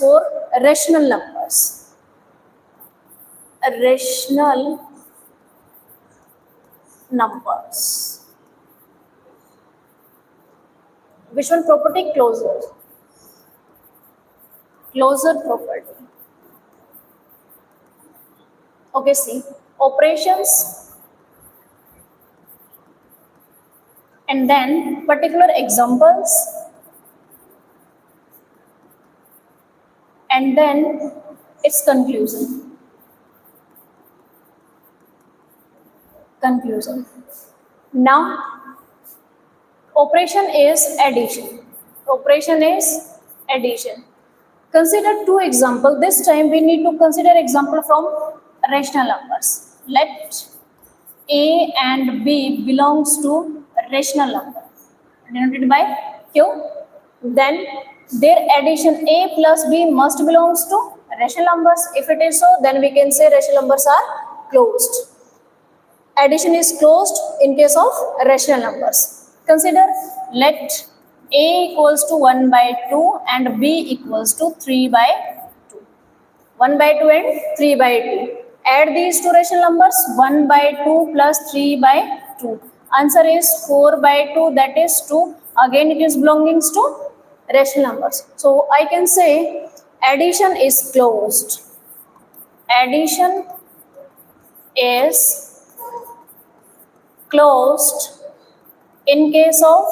for rational numbers. Rational numbers. Which one property? Closure. Closure property. Okay, see, operations and then particular examples and then its conclusion. Now, operation is addition. Operation is addition. Consider two examples. This time we need to consider example from rational numbers. Let A and B belongs to rational number denoted by Q. Then their addition A plus B must belongs to rational numbers. If it is so, then we can say rational numbers are closed. Addition is closed in case of rational numbers. Consider let A equals to 1 by 2 and B equals to 3 by 2. 1 by 2 and 3 by 2. Add these two rational numbers, 1 by 2 plus 3 by 2. Answer is 4 by 2, that is 2. Again it is belonging to rational numbers. So I can say addition is closed. Addition is closed in case of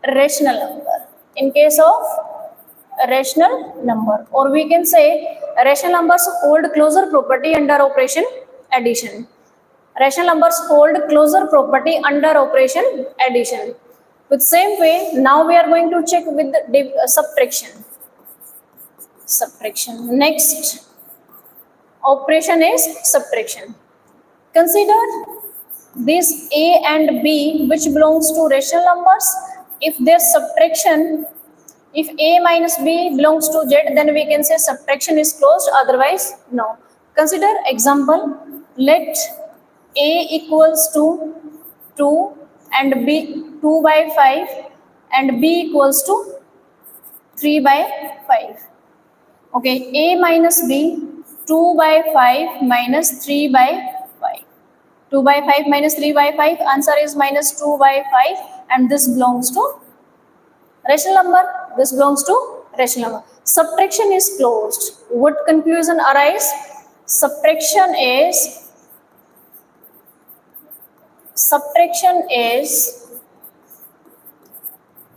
rational number. In case of rational number, or we can say rational numbers hold closure property under operation addition. Rational numbers hold closure property under operation addition. With same way, now we are going to check with the subtraction. Subtraction. Next operation is subtraction. Consider this A and B which belongs to rational numbers. If their subtraction, if A minus B belongs to Z, then we can say subtraction is closed, otherwise no. Consider example, let A equals to 2 and B 2 by 5 and B equals to 3 by 5. Okay, A minus B, 2 by 5 minus 3 by 5. 2 by 5 minus 3 by 5, answer is minus 2 by 5, and this belongs to rational number. This belongs to rational number. Subtraction is closed. What conclusion arise? Subtraction is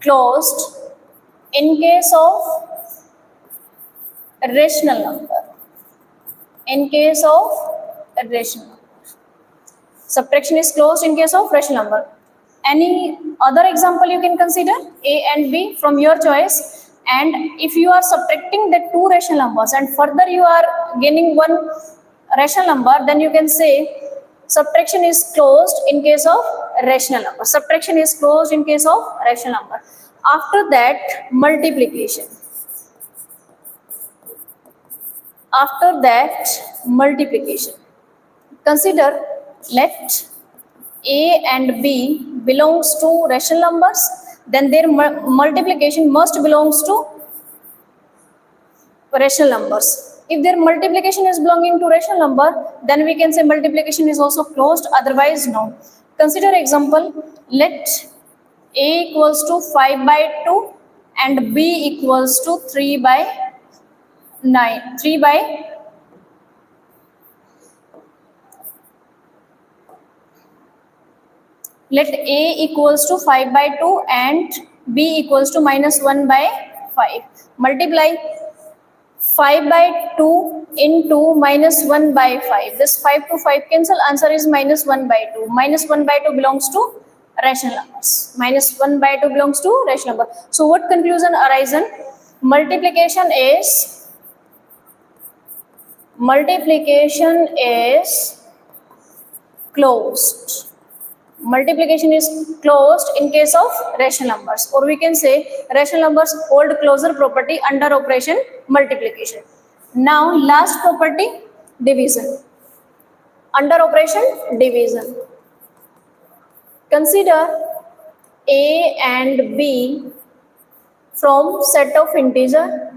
closed in case of rational number. In case of rational number. Subtraction is closed in case of rational number. Any other example you can consider, A and B from your choice. And if you are subtracting the two rational numbers and further you are gaining one rational number, then you can say subtraction is closed in case of rational number. Subtraction is closed in case of rational number. After that, multiplication. After that, multiplication. Consider let A and B belongs to rational numbers, then their multiplication must belongs to rational numbers. If their multiplication is belonging to rational number, then we can say multiplication is also closed, otherwise no. Consider example, let A equals to 5 by 2 and B equals to 3 by 9. 3 by let A equals to 5 by 2 and B equals to minus 1 by 5. Multiply 5 by 2 into minus 1 by 5. This 5 to 5 cancel, answer is minus 1 by 2. Minus 1 by 2 belongs to rational numbers. Minus 1 by 2 belongs to rational number. So what conclusion arises? Multiplication is closed. Multiplication is closed in case of rational numbers, or we can say rational numbers hold closure property under operation multiplication. Now last property, division. Under operation division, consider A and B from set of integer